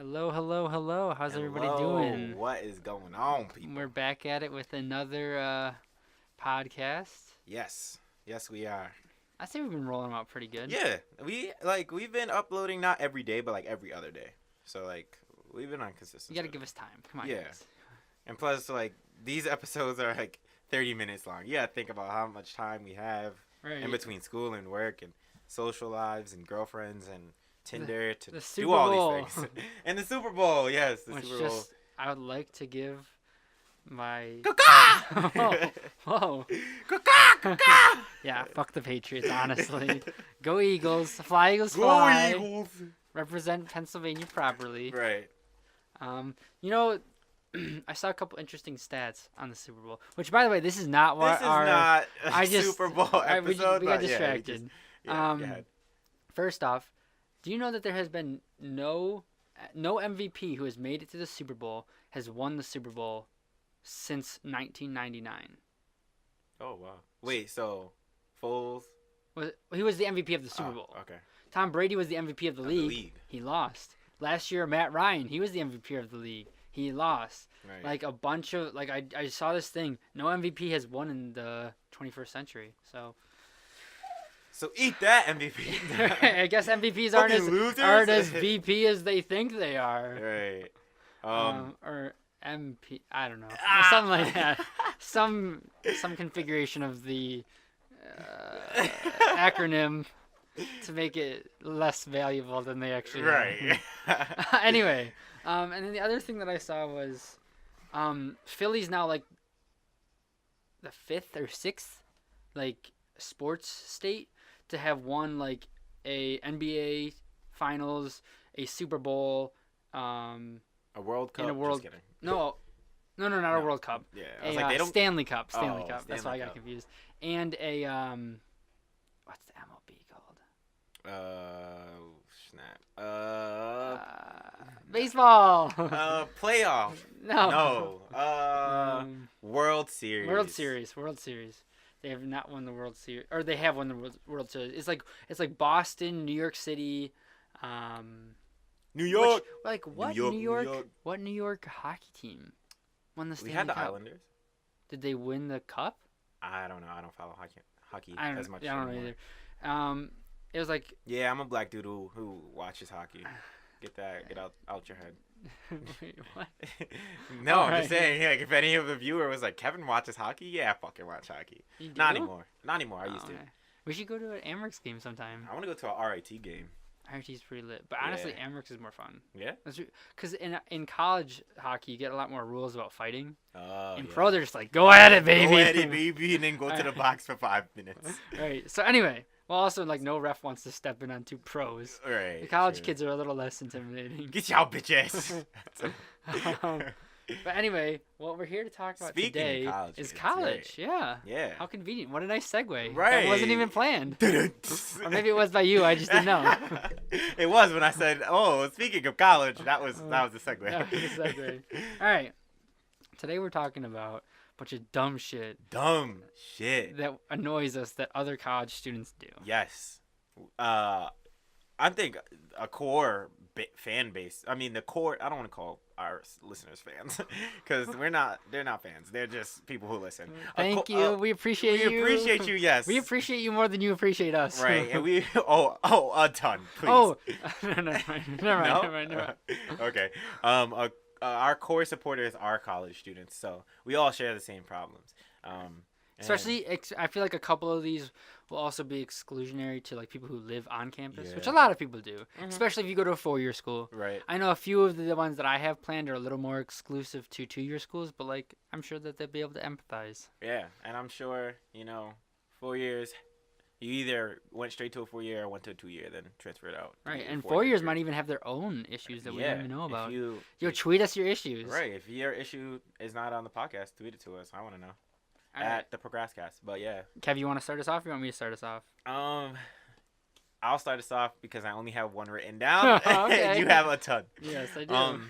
Hello, hello, hello. How's everybody Hello, doing? what is going on, people? We're back at it with another podcast. Yes, we are. I say we've been rolling them out pretty good. Yeah, we've been uploading not every day, but like every other day. So we've been on consistent. You gotta give us time. Come on, Yeah. guys. And plus, these episodes are 30 minutes long. Yeah, think about how much time we have Right. in between school and work and social lives and girlfriends and Tinder to the do Super all Bowl. these things. And the Super Bowl, yes, the Which Super Bowl. I would like to give my. Caca! Whoa. Caca! Caca! Yeah, fuck the Patriots, honestly. Go Eagles. Fly Eagles Go fly. Eagles! Represent Pennsylvania properly. Right. You know, I saw a couple interesting stats on the Super Bowl. Which, by the way, this is not what This is our. not a I just- Super Bowl we episode. got but distracted. Go Um, ahead. First off, do you know that there has been no MVP who has made it to the Super Bowl has won the Super Bowl since 1999? Oh wow. Wait, so Foles? He was the MVP of the Super Bowl. Okay. Tom Brady was the MVP of the Of league. He lost. Last year, Matt Ryan, he was the MVP of the league. He lost. Right. Like a bunch of I saw this thing. No MVP has won in the 21st century. So So eat that MVP. I guess MVPs Fucking losers. aren't as VP as they think they are. Right. Or MP, I don't know, Ah! something like that. Some configuration of the acronym to make it less valuable than they actually are. Right. Anyway, and then the other thing that I saw was, Philly's now like the fifth or sixth, sports state to have won like a NBA Finals, a Super Bowl, A World Cup. a World- Just kidding. not a No. World Cup. Yeah. I was A like, they don't. Stanley Cup. Oh, That's why I Stanley got Cup. confused. And a what's the MLB called? Snap. Baseball. Playoff. No. No. World Series. World Series. They have not won the World Series, or they have won the World Series. It's like Boston, New York City, New York. what New York, New New York? York. What New York hockey team won the We Stanley had the Cup? Islanders. Did they win the cup? I don't know. I don't follow hockey I as much. don't know anymore. either. It was like Yeah, I'm a black dude who watches hockey. Get out your head. wait, what? No, I'm Alright. just saying. Like, if any of the viewer was like, Kevin watches hockey, yeah, I fucking watch hockey. You do? Not anymore. Not anymore. I Oh, used to. okay. We should go to an Amerks game sometime. I want to go to a RIT game. RT's pretty lit, but honestly, Yeah. Amerks is more fun. Yeah. Because in college hockey, you get a lot more rules about fighting. Oh. In yeah. pro, they're just like, go at it, baby. Go at it, baby, and then go to the box for 5 minutes. Right. So anyway, well, also no ref wants to step in on two pros. Right. The college true. kids are a little less intimidating. Get y'all bitch ass. Um, But anyway, what we're here to talk about Speaking of today college is kids, college. Yeah. Yeah. How convenient. What a nice segue. Right. That wasn't even planned. or Or maybe it was by you. I just didn't know. It was when I said, "Oh, speaking of college," that was the segue. That was the segue. All right. Today we're talking about a bunch of dumb shit Dumb shit. that annoys us that other college students do. Yes. I think a core fan base. I mean, the core. I don't want to call our listeners fans because they're not fans. They're just people who listen. Thank you. We appreciate you. We appreciate you. Yes. We appreciate you more than you appreciate us. Right, and we a ton. Please. Oh, never mind. Never mind. Okay. Our core supporters are college students, so we all share the same problems. And- Especially, I feel like a couple of these will also be exclusionary to like people who live on campus, which a Yeah. lot of people do. Mhm. Especially if you go to a 4-year school. right. I know a few of the ones that I have planned are a little more exclusive to 2-year schools, but like I'm sure that they'll be able to empathize. Yeah, and I'm sure 4 years. You either went straight to a 4-year or went to a 2-year, then transferred out. to Right, do a and 4-year 4 years degree. might even have their own issues that we don't even know if about. you- Yo, tweet us your issues. Right, if your issue is not on the podcast, tweet it to us. I want to know. All right. At the Procrastination. But yeah. Kev, you want to start us off? Or you want me to start us off? I'll start us off because I only have one written down. Okay. And you have a ton. Yes, I do.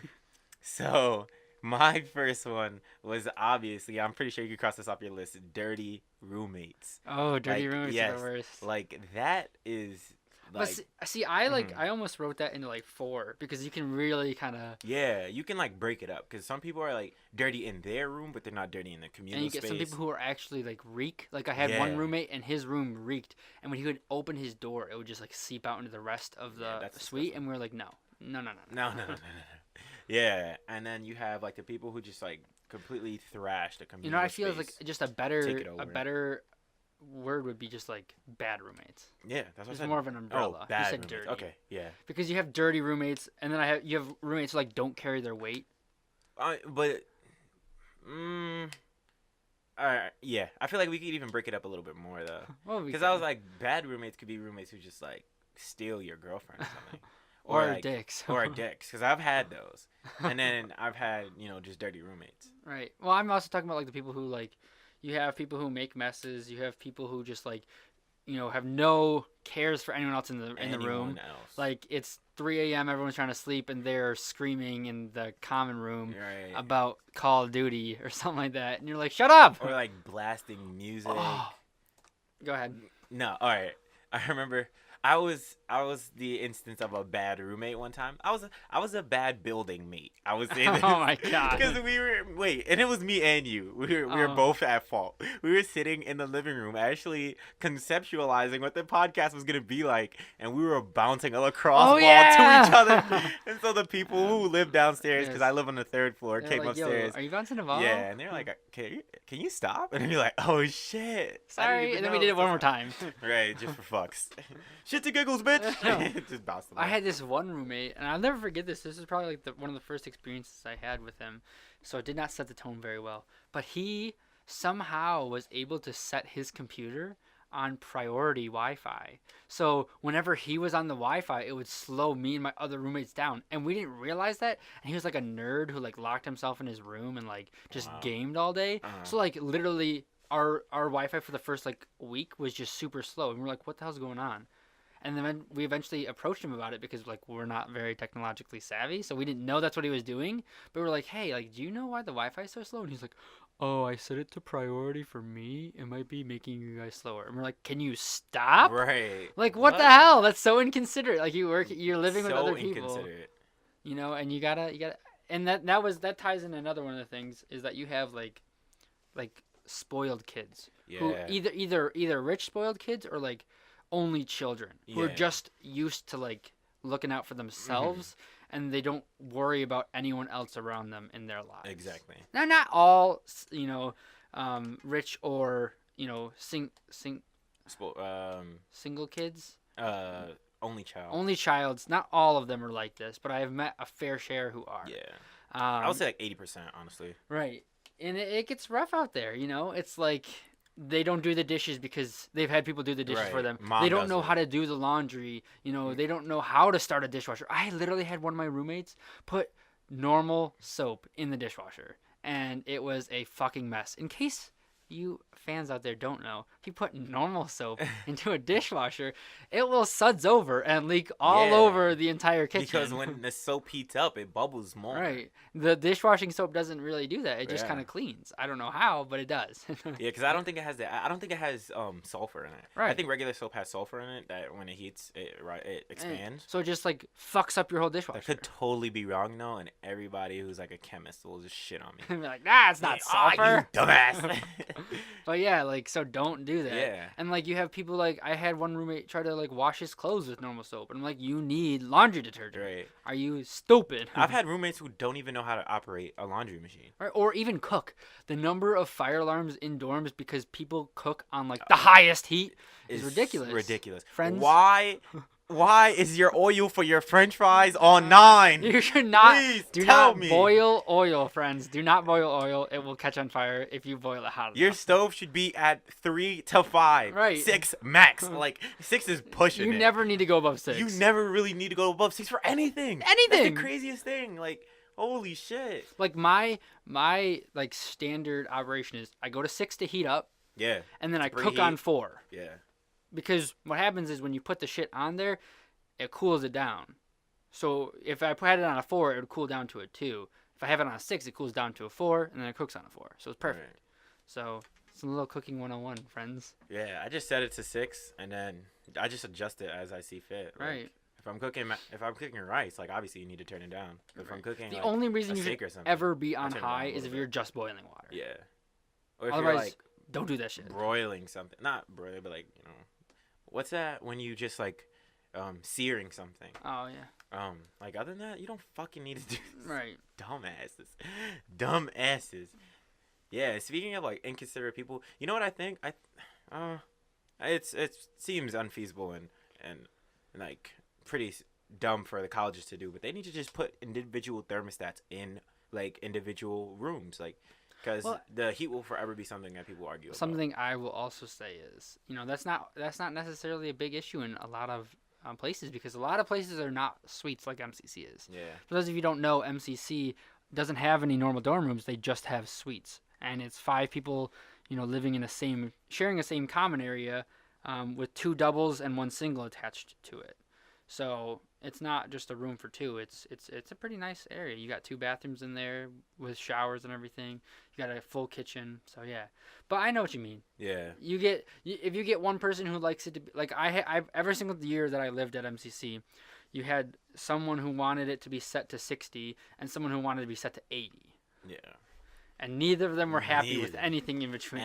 So my first one was obviously, I'm pretty sure you could cross this off your list, dirty roommates. Oh, dirty like, roommates yes, are the worst. Like that is But see, I almost wrote that into like 4 because you can really kind of. Yeah, you can like break it up because some people are like dirty in their room, but they're not dirty in the communal And you get some space. people who are actually like reek. Like I had one roommate and his room reeked, and when he would open his door, it would just like seep out into the rest of the suite, disgusting. and we were like, no. No. Yeah, and then you have like the people who just like completely thrash the communal. I feel like just a better word would be just like bad roommates. Yeah, that's what I said. More of an umbrella. Oh, bad you said roommates. dirty. Okay, yeah. Because you have dirty roommates, and then you have roommates who like don't carry their weight. But, alright, yeah. I feel like we could even break it up a little bit more though. Because I was like, bad roommates could be roommates who just like steal your girlfriend or something. or like, dicks. Or dicks, because I've had those, and then I've had just dirty roommates. Right. Well, I'm also talking about like the people who like, you have people who make messes. You have people who just like, have no cares for anyone else in the room. Else. Like it's 3 a.m. Everyone's trying to sleep and they're screaming in the common room right. about Call of Duty or something like that, and you're like, shut up. Or like blasting music. Oh. Go ahead. No. All right. I remember. I was the instance of a bad roommate one time. I was a bad building mate. I was in Oh my god. Because and it was me and you. We were both at fault. We were sitting in the living room actually conceptualizing what the podcast was gonna be like, and we were bouncing a lacrosse ball to each other. And so the people who live downstairs, because I live on the 3rd floor, came like, upstairs. Are you bouncing a ball? Yeah, and they're like, can you stop? And you're like, oh shit. Sorry. And then we did it one more time. Right, just for fucks. Shit to giggles, bitch. Just bounced the ball. I had this one roommate, and I'll never forget this. This is probably like one of the first experiences I had with him, so it did not set the tone very well. But he somehow was able to set his computer on priority Wi-Fi. So whenever he was on the Wi-Fi, it would slow me and my other roommates down, and we didn't realize that. And he was like a nerd who like locked himself in his room and like just gamed all day. So like literally our Wi-Fi for the first like week was just super slow, and we're like, what the hell's going on? And then we eventually approached him about it because like we're not very technologically savvy, so we didn't know that's what he was doing. But we're like, hey, like, do you know why the Wi-Fi is so slow? And he's like, oh, I set it to priority for me. It might be making you guys slower. And we're like, can you stop? Right. Like, what the hell? That's so inconsiderate. Like you're living with other people. Inconsiderate. And you gotta, and that ties in another one of the things is that you have like spoiled kids who either rich spoiled kids or like only children who are just used to like looking out for themselves, and they don't worry about anyone else around them in their lives. Exactly. Now, not all rich or single kids. Only child. Only childs. Not all of them are like this, but I have met a fair share who are. Yeah. I would say like 80%, honestly. Right, and it gets rough out there. It's like. They don't do the dishes because they've had people do the dishes for them. Mom they don't know how to do the laundry. They don't know how to start a dishwasher. I literally had one of my roommates put normal soap in the dishwasher, and it was a fucking mess. In case you fans out there don't know, if you put normal soap into a dishwasher, it will suds over and leak all over the entire kitchen. Because when the soap heats up, it bubbles more. Right. The dishwashing soap doesn't really do that. It just kind of cleans. I don't know how, but it does. Yeah, because I don't think it has that. I don't think it has sulfur in it. Right. I think regular soap has sulfur in it that when it heats, it expands. So it just like fucks up your whole dishwasher. That could totally be wrong though, and everybody who's like a chemist will just shit on me. Be like, nah, it's not sulfur. You dumbass. But yeah, like, so don't do that. Yeah. And like you have people like, I had one roommate try to like wash his clothes with normal soap, and I'm like, you need laundry detergent. Right. Are you stupid? I've had roommates who don't even know how to operate a laundry machine. Right. Or even cook. The number of fire alarms in dorms because people cook on like the highest heat is ridiculous. Ridiculous. Friends. Why is your oil for your French fries on 9? You should not. Please do tell not me. Boil oil, friends. Do not boil oil. It will catch on fire if you boil it hot enough. Your stove should be at 3 to 5. Right. 6 max. Like 6 is pushing You it. never need to go above 6. You never really need to go above 6 for anything. That's the craziest thing. Like, holy shit. Like my like standard operation is I go to 6 to heat up. Yeah. And then I cook on 4. Yeah. Because what happens is when you put the shit on there, it cools it down. So if I had it on a 4, it would cool down to a 2. If I have it on a 6, it cools down to a 4, and then it cooks on a 4. So it's perfect. Right. So It's a little cooking 101, friends. Yeah, I just set it to 6, and then I just adjust it as I see fit. Like, Right. if I'm cooking rice, like obviously you need to turn it down. If I'm cooking The like only reason a you should steak or something, ever be I on turn it down high a is little if bit. you're just boiling water. Yeah. Or if Otherwise, you're like don't do that shit. broiling something, not broiling, but like what's that when you just like searing something? Oh yeah. Like other than that, you don't fucking need to do this. Right. Dumbasses. Yeah. Speaking of like inconsiderate people, you know what I think? It seems unfeasible and like pretty dumb for the colleges to do, but they need to just put individual thermostats in like individual rooms, like because the heat will forever be something that people argue about. Something I will also say is, that's not necessarily a big issue in a lot of places, because a lot of places are not suites like MCC is. Yeah. For those of you who don't know, MCC doesn't have any normal dorm rooms; they just have suites, and it's 5 people, living in sharing a same common area, with 2 doubles and 1 single attached to it. So it's not just a room for 2. It's a pretty nice area. You got 2 bathrooms in there with showers and everything. You got a full kitchen. So yeah, but I know what you mean. Yeah. If you get one person who likes it to be like I every single year that I lived at MCC, you had someone who wanted it to be set to 60 and someone who wanted it to be set to 80. Yeah. And neither of them were happy with anything in between.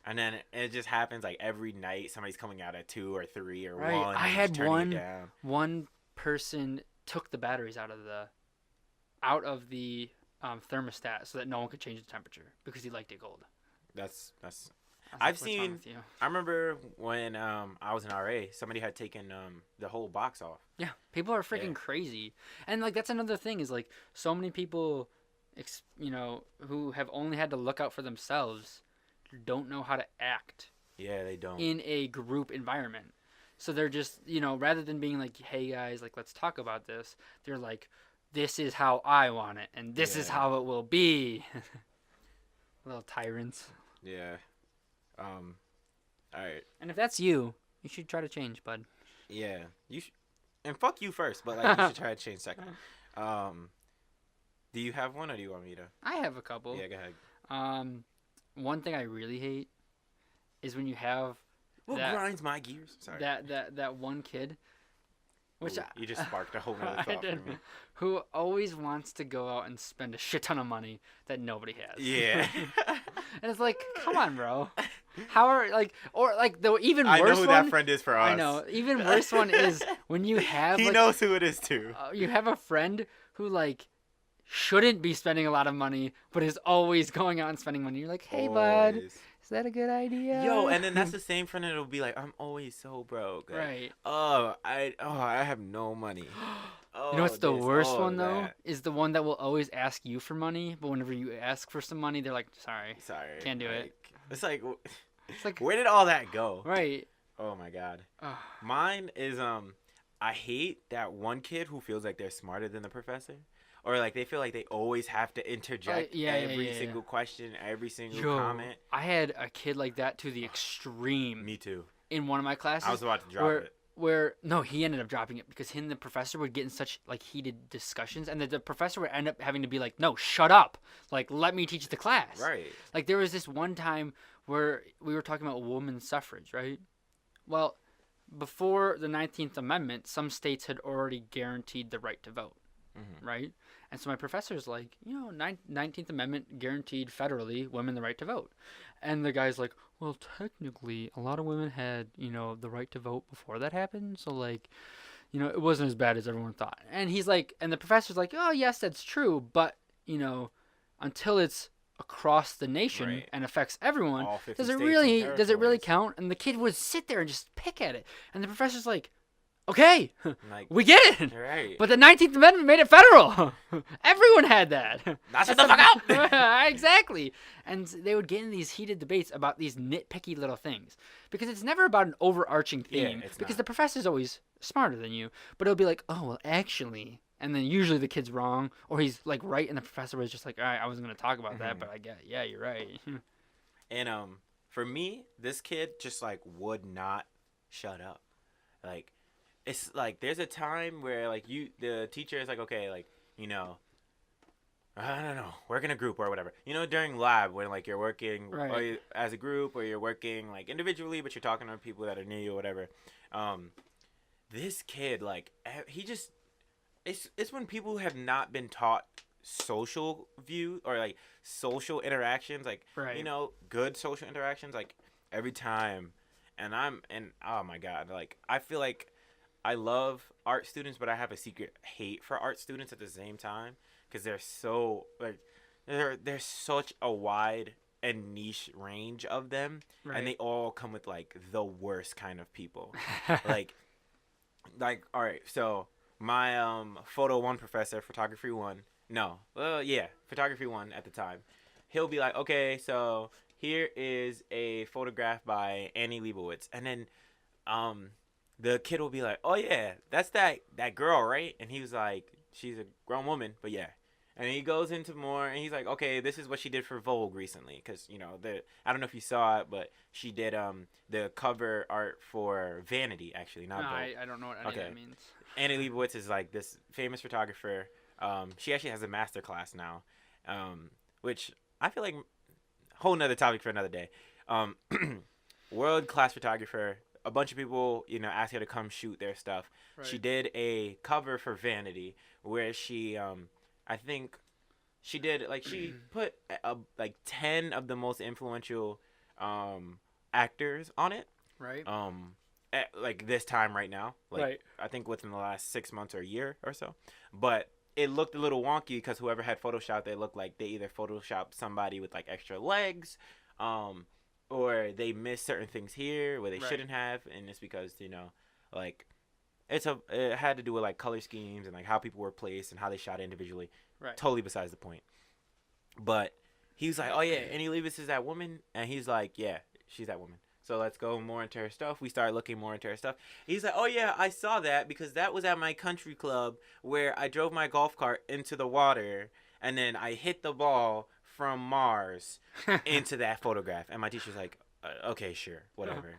And then it just happens like every night somebody's coming out at 2 or 3 or right. 1. I had one one person took the batteries out of the thermostat so that no one could change the temperature because he liked it cold. That's I remember when I was in RA, somebody had taken the whole box off. Yeah, people are freaking crazy. And like that's another thing is like so many people who have only had to look out for themselves don't know how to act. Yeah, they don't. In a group environment. So they're just, rather than being like, hey guys, like let's talk about this, they're like, this is how I want it and this is how it will be. Little tyrants. Yeah. All right. And if that's you should try to change, bud. Yeah. And fuck you first, but like you should try to change second. Do you have one or do you want me to? I have a couple. Yeah, go ahead. One thing I really hate is when you have what grinds my gears? Sorry. That one kid, which you just sparked a whole nother thought for me. Who always wants to go out and spend a shit ton of money that nobody has. Yeah. And it's like, come on, bro. How are the even worse one? I know who that friend is for us. I know. Even worse one is when you have. He knows who it is too. You have a friend who shouldn't be spending a lot of money, but is always going out and spending money. You're like, hey, bud, is that a good idea? Yo, and then that's the same friend that'll be like, I'm always so broke. Like, right. I have no money. You know what's the worst one, though? Is the one that will always ask you for money, but whenever you ask for some money, they're like, sorry, can't do it. It's like, where did all that go? Right. Oh, my God. Mine is, I hate that one kid who feels like they're smarter than the professor. Or they feel like they always have to interject every single question, every single comment. I had a kid like that to the extreme. Me too. In one of my classes. I was about to drop it. No, he ended up dropping it because him and the professor would get in such heated discussions, and the professor would end up having to be like, "No, shut up! Let me teach the class." Right. There was this one time where we were talking about women's suffrage, right? Well, before the 19th Amendment, some states had already guaranteed the right to vote. Mm-hmm. Right? And so my professor's like, 19th Amendment guaranteed federally women the right to vote. And the guy's like, well, technically, a lot of women had, the right to vote before that happened. So, it wasn't as bad as everyone thought. And he's like, and the professor's like, oh, yes, that's true. But, until it's across the nation and affects everyone, does it really count? And the kid would sit there and just pick at it. And the professor's like, okay, we get it. Right. But the 19th Amendment made it federal. Everyone had that. Now shut the fuck up. Exactly. And they would get in these heated debates about these nitpicky little things. Because it's never about an overarching theme. Yeah, because the professor's always smarter than you. But it'll be like, oh, well, actually. And then usually the kid's wrong. Or he's, right, and the professor was just like, all right, I wasn't going to talk about that. But I get, yeah, you're right. And for me, this kid just, would not shut up. It's there's a time where the teacher is like, okay, I don't know, work in a group or whatever. You know, during lab when like you're working or Right. as a group or you're working like individually, but you're talking to people that are near you or whatever. Um, this kid like he just it's when people have not been taught social view or like social interactions, like Right. good social interactions, like every time. And oh my god, like I feel like I love art students, but I have a secret hate for art students at the same time because they're so like there's such a wide and niche range of them, and they Right. all come with like the worst kind of people. like all right, so my photo one professor, photography one, no, yeah, photography one at the time, he'll be like, okay, so here is a photograph by Annie Leibowitz, and then um the kid will be like, oh yeah, that's that girl, right? And he was like, she's a grown woman, but yeah. And he goes into more, and he's like, okay, this is what she did for Vogue recently, because the I don't know if you saw it, but she did the cover art for Vanity, actually, No, not Vogue. I don't know what any of Okay, that means. Annie Leibovitz is like this famous photographer. She actually has a master class now, which I feel like whole nother topic for another day. Um, world class photographer. A bunch of people, asked her to come shoot their stuff. She Right. did a cover for Vanity where she, I think, she did like she put like 10 of the most influential actors on it. Right. At, like this time right now, like Right. I think within the last 6 months or a year or so, but it looked a little wonky because whoever had photoshopped it looked like they either photoshopped somebody with like extra legs, um, or they missed certain things here where they Right. shouldn't have, and it's because like it had to do with like color schemes and like how people were placed and how they shot individually. Right. Totally besides the point. But he was like, "Oh yeah, Annie Leibovitz is that woman," and he's like, "Yeah, she's that woman." So let's go more into her stuff. We started looking more into her stuff. He's like, "Oh yeah, I saw that because that was at my country club where I drove my golf cart into the water and then I hit the ball from Mars into that photograph." And my teacher's like, "Okay, sure, whatever."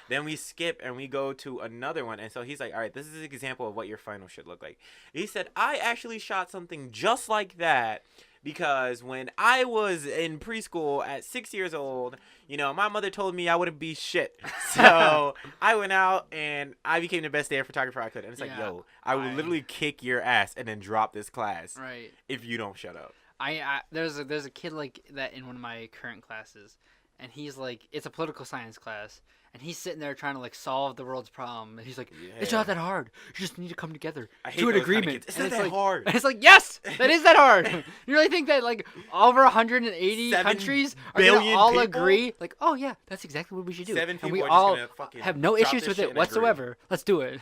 Then we skip and we go to another one. And so he's like, "All right, this is an example of what your final should look like." He said, "I actually shot something just like that because when I was in preschool at 6 years old, my mother told me I wouldn't be shit. So I went out and I became the best day photographer I could." And it's like, Yeah, yo, I will literally kick your ass and then drop this class Right. if you don't shut up. I there's a kid like that in one of my current classes, and he's like, it's a political science class, and he's sitting there trying to like solve the world's problem, and he's like, it's Yeah. not that hard. You just need to come together I hate to an those kind of agreement. kids. It's And not that like, hard. And it's like, yes, that is that hard. You really think that like over 180 7 countries are gonna billion all people? agree? Like, oh yeah, that's exactly what we should do. 7 And people we are just all gonna fucking have no drop issues this with shit it and agree. whatsoever. Let's do it.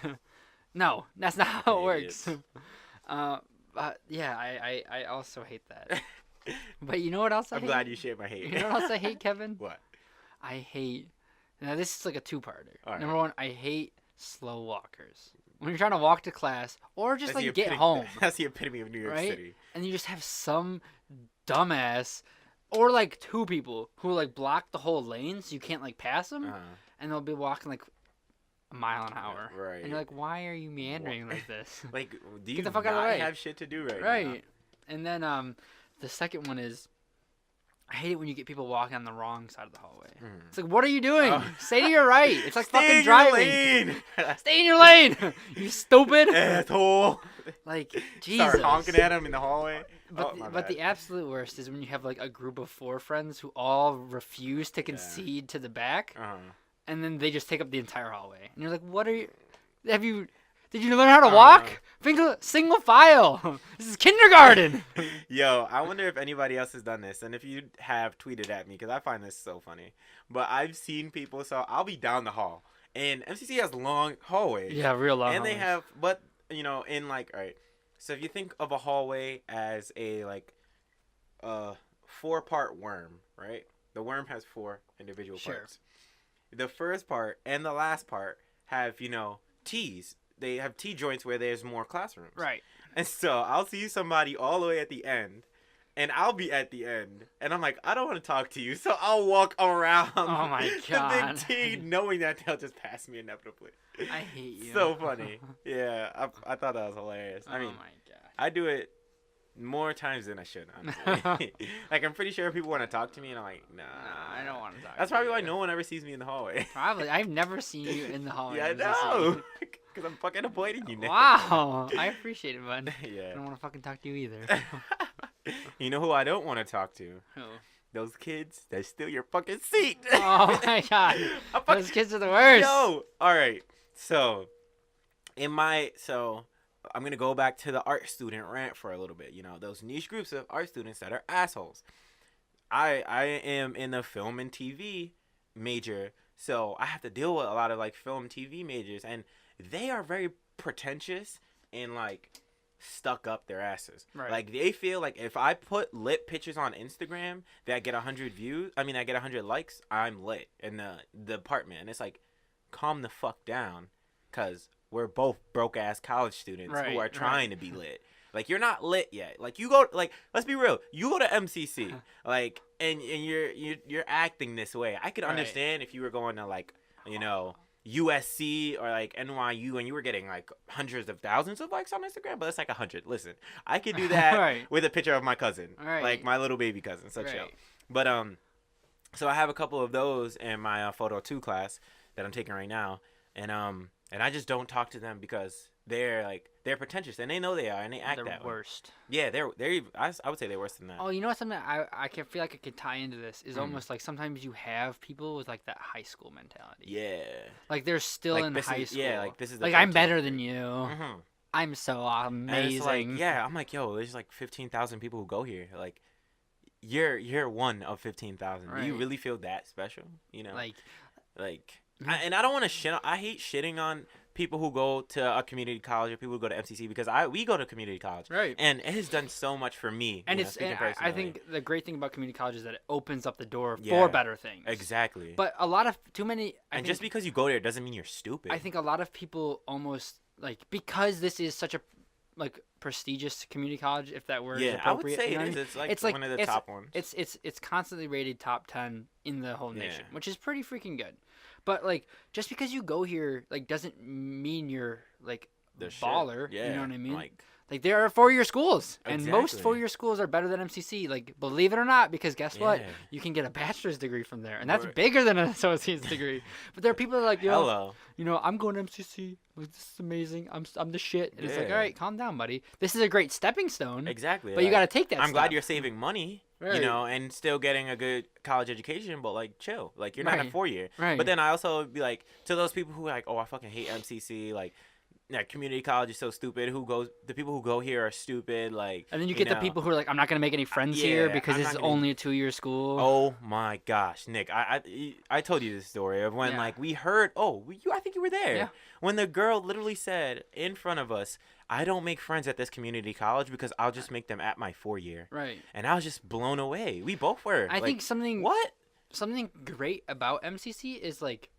No, that's not how it works. Idiots. Yeah, I also hate that. But you know what else I I'm hate? glad you shared my hate. You know what else I hate, Kevin? What? I hate. Now this is like a two-parter. All right. Number one, I hate slow walkers. When you're trying to walk to class or just That's the like get epitome- home, That's the epitome of New York right? City. And you just have some dumbass or like two people who like block the whole lane so you can't like pass them, Uh-huh. and they'll be walking like a mile an hour. Right. And you're like, why are you meandering like this? Like, do you Get the fuck out of the not way. have shit to do right now? Right. And then the second one is, I hate it when you get people walking on the wrong side of the hallway. It's like, what are you doing? Oh. Stay to your right. It's like Stay fucking in your driving. lane. Stay in your lane. You stupid. Asshole. Like, Jesus. Start honking at him in the hallway. But, my but bad. the absolute worst is when you have like a group of 4 friends who all refuse to concede to the back, Uh-huh. and then they just take up the entire hallway. And you're like, what are you? Did you learn how to walk? Single file. This is kindergarten. Yo, I wonder if anybody else has done this, and if you have, tweeted at me because I find this so funny. But I've seen people, so I'll be down the hall, and MCC has long hallways. Yeah, real long. And they hallways. have, but in like, all right. So if you think of a hallway as a like, 4-part worm, right? The worm has 4 individual Sure. parts. The first part and the last part have T's. They have T joints where there's more classrooms. Right. And so I'll see somebody all the way at the end, and I'll be at the end, and I'm like, I don't want to talk to you, so I'll walk around Oh my God. the big T, knowing that they'll just pass me inevitably. I hate you. So funny. Yeah, I thought that was hilarious. Oh I mean, my God. I do it More times than I should, honestly. Like, I'm pretty sure people want to talk to me, and I'm like, nah. Nah, I don't want to talk. That's to probably you. why no one ever sees me in the hallway. Probably. I've never seen you in the hallway. Yeah, I at know. MCC. Because I'm fucking avoiding you now. Wow. I appreciate it, bud. I Yeah. don't want to fucking talk to you either. You know who I don't want to talk to? Who? Those kids that steal your fucking seat. Oh my god. Those kids are the worst. Yo. All right. So, I'm going to go back to the art student rant for a little bit. You know, those niche groups of art students that are assholes. I am in the film and TV major, so I have to deal with a lot of like film TV majors, and they are very pretentious and like stuck up their asses. Right. Like they feel like if I put lit pictures on Instagram that get 100 views, I get 100 likes, I'm lit in the department. And it's like, calm the fuck down, cause we're both broke ass college students who are trying to be lit. Like, you're not lit yet. Like, you go, like, let's be real. You go to MCC, like, and you're acting this way. I could understand if you were going to, like, you know, USC or, like, NYU and you were getting, like, hundreds of thousands of likes on Instagram, but it's like 100. Listen, I could do that with a picture of my cousin, like, my little baby cousin. So chill. But, so I have a couple of those in my Photo 2 class that I'm taking right now. And I just don't talk to them because they're pretentious and they know they are and they act They're that worst. way. Yeah, I would say they're worse than that. Oh, you know what? Something I can feel like I could tie into this is almost like sometimes you have people with like that high school mentality. Yeah. Like they're still like in high school. Yeah, like this is like I'm better than you. Mm-hmm. I'm so amazing. Like, yeah, I'm like, yo, there's like 15,000 people who go here. Like, you're one of 15,000. Do you really feel that special? You know, and I don't want to shit. I hate shitting on people who go to a community college or people who go to MCC because we go to community college, right? And it has done so much for me. And I think the great thing about community college is that it opens up the door for better things. Exactly. But a lot of just because you go there doesn't mean you're stupid. I think a lot of people almost like because this is such a like prestigious community college, if that word is appropriate. I would say it is. It's like one of the top ones. It's constantly rated top 10 in the whole nation, which is pretty freaking good. But like just because you go here like doesn't mean you're like the baller. Yeah. You know what I mean? Like there are 4-year schools, and most 4-year schools are better than MCC. Like believe it or not, because guess what? You can get a bachelor's degree from there, and that's bigger than an associate's degree. But there are people that are like, yo, you know, I'm going to MCC. Like, this is amazing. I'm the shit. And it's like, all right, calm down, buddy. This is a great stepping stone. Exactly. But you got to take that. I'm glad you're saving money. Right. You know, and still getting a good college education, but like chill. Like you're not in a 4-year. Right. But then I also be like to those people who are like, oh, I fucking hate MCC. Like community college is so stupid. The people who go here are stupid. Like, and then you get the people who are like, I'm not gonna make any friends here because this is only a 2-year school. Oh my gosh, Nick, I told you this story of when like we heard. I think you were there. Yeah. When the girl literally said in front of us, I don't make friends at this community college because I'll just make them at my 4-year. Right. And I was just blown away. We both were. I think something great about MCC is like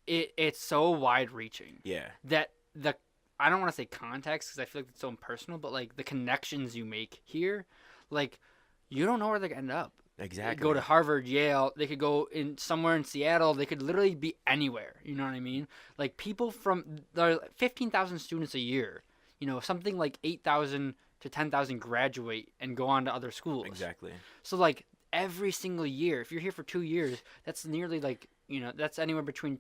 it's so wide reaching. Yeah. That I don't want to say context because I feel like it's so impersonal, but like the connections you make here, like you don't know where they're gonna end up. Exactly. They could go to Harvard, Yale. They could go somewhere in Seattle. They could literally be anywhere. You know what I mean? Like people there are 15,000 students a year. You know, something like 8,000 to 10,000 graduate and go on to other schools. Exactly. So like every single year, if you're here for 2 years, that's nearly like, you know, that's anywhere between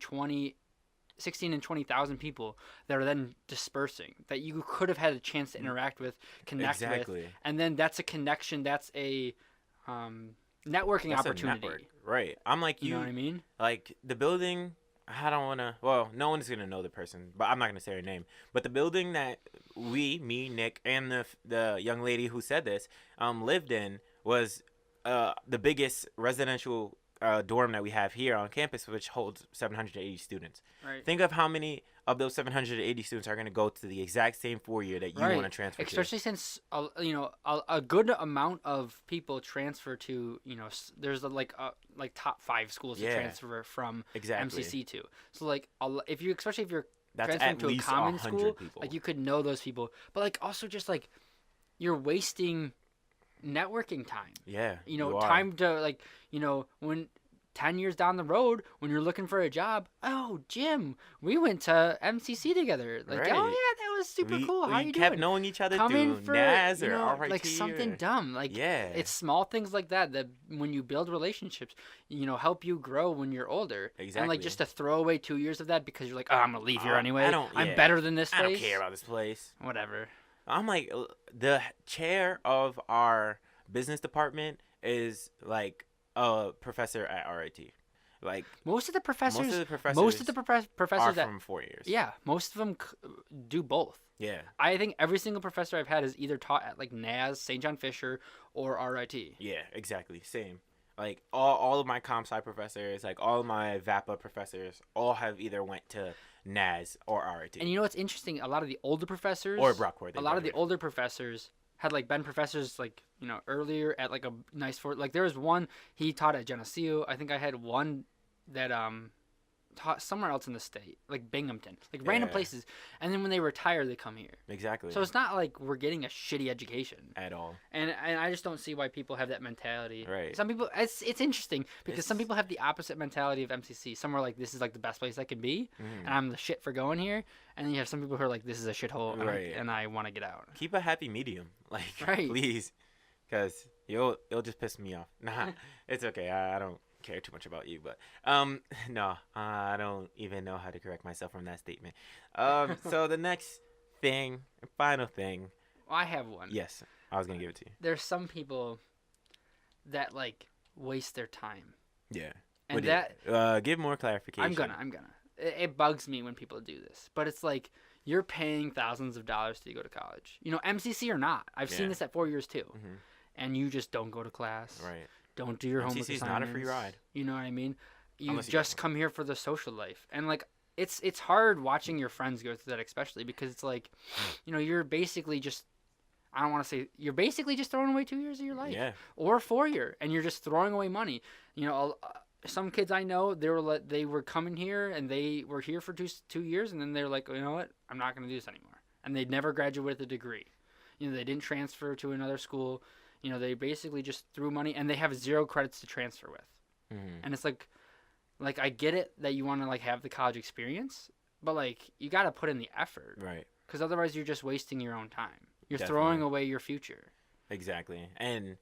16 and 20,000 people that are then dispersing that you could have had a chance to interact with, connect with, and then that's a connection. That's a networking opportunity. Right. I'm like you know what I mean? Like the building, I don't want to, well, no one's going to know the person, but I'm not going to say her name. But the building that me, Nick, and the young lady who said this lived in was the biggest residential dorm that we have here on campus, which holds 780 students. Right. Think of how many of those 780 students are going to go to the exact same 4-year that you want to transfer Especially to. since, you know, a good amount of people transfer to, you know, there's like top 5 schools to transfer from MCC to. So like, especially if you're transferring to a common school, people. like you could know those people. But like also just like you're wasting networking time. Yeah. You know, time to like, you know, when 10 years down the road when you're looking for a job, oh, Jim, we went to MCC together. Like, Right. oh yeah, that was super cool. How we you kept doing? knowing each other Come in through for, NAS you or know, RIT like something or, dumb. Like, yeah. it's small things like that that when you build relationships, you know, help you grow when you're older. Exactly. And like just to throw away 2 years of that because you're like, oh, I'm gonna leave here Oh, anyway. I'm yeah. better than this I place. don't care about this place. Whatever. I'm like, the chair of our business department is like a professor at RIT. Like Most of the professors are professors that from 4 years. yeah, most of them do both. Yeah. I think every single professor I've had is either taught at like NAS, St. John Fisher, or RIT. Yeah, exactly. Same. Like all of my comp sci professors, like all of my VAPA professors, all have either went to NAS or RIT. And you know what's interesting? A lot of the older professors Or Brockport. A lot of the older professors had like been professors like, you know, earlier at like a nice like there was one he taught at Geneseo. I think I had one that taught somewhere else in the state, like Binghamton, like random Yeah. places. And then when they retire, they come here. Exactly. So it's not like we're getting a shitty education. At all. And I just don't see why people have that mentality. Right. Some people, it's interesting because some people have the opposite mentality of MCC. Some are like, this is like the best place I can be, and I'm the shit for going here. And then you have some people who are like, this is a shithole, Right. and I want to get out. Keep a happy medium, like Right. please, because it'll just piss me off. Nah, it's okay. I don't care too much about you, but no, I don't even know how to correct myself from that statement. So the next thing, final thing. Well, I have one. Yes, I was gonna give it to you. There's some people that like waste their time, Yeah. and What that give more clarification. I'm gonna. It bugs me when people do this, but it's like you're paying thousands of dollars to go to college. You know, MCC or not. I've seen Yeah. this at 4 years too, Mhm. and you just don't go to class. Right. Don't do your homework MCC is assignments. not a free ride. You know what I mean? You Unless you just get come here for the social life, and like it's hard watching your friends go through that, especially because it's like, you know, you're basically just. I don't want to say you're basically just throwing away 2 years of your life, Yeah. or 4 year, and you're just throwing away money. You know, some kids I know they were coming here and they were here for 2 years, and then they're like, you know what, I'm not going to do this anymore, and they'd never graduate with a degree. You know, they didn't transfer to another school. You know, they basically just threw money, and they have 0 credits to transfer with. Mhm. And it's like I get it that you want to like have the college experience, but like you got to put in the effort, Right. because otherwise you're just wasting your own time. You're Definitely. throwing away your future. Exactly. And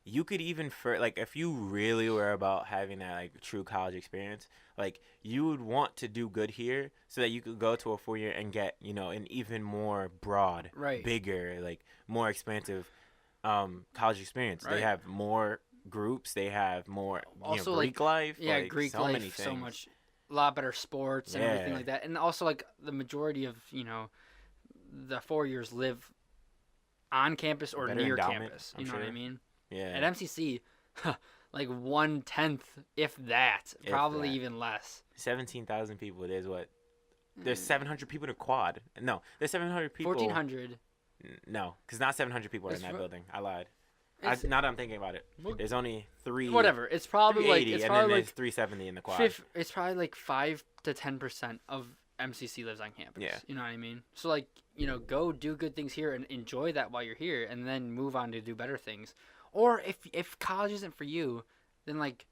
you could even like if you really were about having that like true college experience, like you would want to do good here so that you could go to a 4 year and get, you know, an even more broad, Right. bigger, like more expansive college experience. Right. They have more groups, they have more Also, Greek life, Yeah, like, Greek so life, many so things. much, a lot better sports and everything Yeah. like that. And also like the majority of, you know, the 4 years live on campus or Better near endowment, campus. I'm You know what I sure. mean? Yeah. At MCC, like 1/10, if that, If probably that. even less. 17,000 people. There's what? There's 700 people in a quad. No, there's 700 people. 1,400. No, because not 700 people are in It's that fu- building. I lied. It's- Now that I'm thinking about it, Well, there's only Whatever. It's probably like 380, it's and then probably there's like 370 in the quad. it's probably like 5 to 10% of MCC lives on campus. Yeah. You know what I mean? So like, you know, go do good things here and enjoy that while you're here, and then move on to do better things. Or if college isn't for you, then like,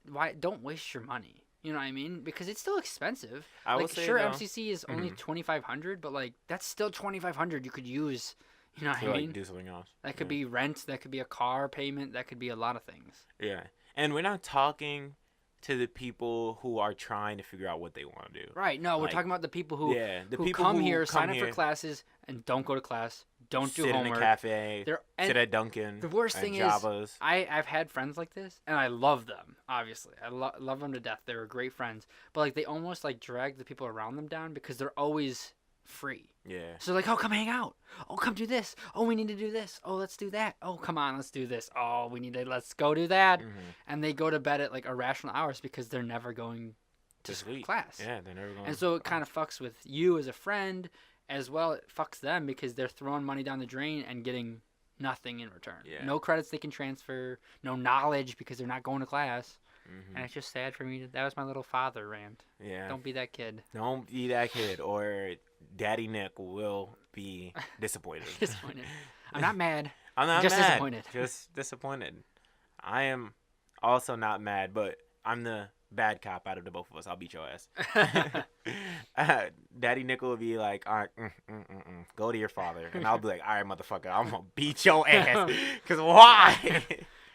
why don't waste your money? You know what I mean? Because it's still expensive. I will Like say sure, though, MCC is only Mhm. 2,500, but like that's still 2,500 you could use. You know what to I like mean? do something else. That could Yeah. be rent. That could be a car payment. That could be a lot of things. Yeah, and we're not talking to the people who are trying to figure out what they want to do. Right. No, we're Like, talking about the people who Yeah, the who people come who here, come sign up for here, classes, and don't go to class, don't do sit homework. in a cafe, They're, sit and at Dunkin'. the worst at thing is, Java's. I've had friends like this, and I love them. Obviously, I love them to death. They're great friends, but like they almost like drag the people around them down because they're always free. Yeah, So like, oh, come hang out. Oh, come do this. Oh, we need to do this. Oh, let's do that. Oh, come on, let's do this. Oh, let's go do that. Mhm. And they go to bed at like irrational hours because they're never going to sleep. class. Yeah, they're never going. And so it kind of fucks with you as a friend as well. It fucks them because they're throwing money down the drain and getting nothing in return. Yeah. No credits they can transfer, no knowledge because they're not going to class. Mhm. And it's just sad for me. That was my little father rant. Yeah. Don't be that kid. Don't be that kid, or Daddy Nick will be disappointed. Disappointed. I'm not mad. I'm not Just mad. disappointed. Just disappointed. I am also not mad, but I'm the bad cop out of the both of us. I'll beat your ass. Daddy Nickel will be like, all right, go to your father. And I'll be like, all right, motherfucker, I'm going to beat your ass. Because why?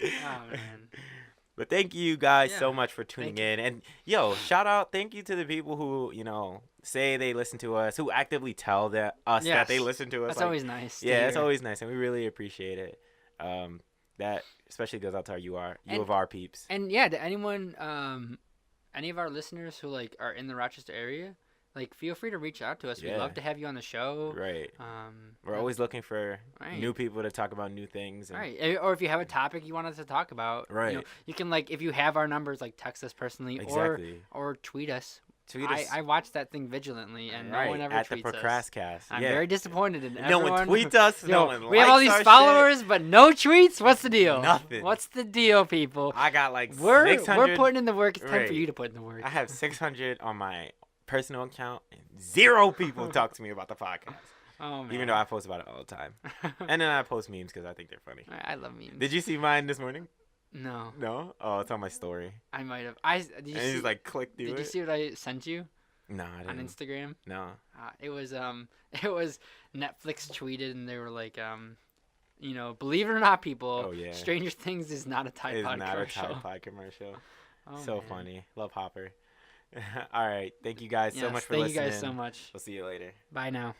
Oh man. But thank you guys Yeah. so much for tuning Thank in. And, yo, shout out, thank you to the people who, say they listen to us, who actively tell us that they Yes. listen to us. That's like, always nice. to yeah, it's hear. always nice, and we really appreciate it. That especially goes out to our U And- of R peeps. And yeah, to anyone, any of our listeners who like are in the Rochester area, like feel free to reach out to us. We'd Yeah. love to have you on the show. Right. We're uh, always looking for right. new people to talk about new things. And, Right, or if you have a topic you want us to talk about, Right. You can like if you have our numbers, like text us personally, Exactly. or tweet us. Tweet us. I watch that thing vigilantly, and no one ever at tweets the us. Procrastcast. I'm yeah. very disappointed in No one everyone. tweets us. Yo, no one we have all likes these our followers, but no tweets. What's the deal? Nothing. What's the deal, people? Shit. I got like We're 600. putting in the work. It's time Right. for you to put in the work. I have 600 on my personal account, and 0 people talk to me about the podcast. Oh man. Even though I post about it all the time. And then I post memes because I think they're funny. I love memes. Did you see mine this morning? No, No? Oh, it's on my story. I might have. Did you And see? he's like, click through Did it. you see what I sent you No, I on didn't. Instagram? No. It was Netflix tweeted, and they were like, believe it or not, people, Oh, yeah. Stranger Things is not a Tide It's Pod not commercial. a Tide Pod commercial. Oh, So man. funny. Love Hopper. All right. Thank you guys so Yes, much for thank listening. you guys so much. We'll see you later. Bye now.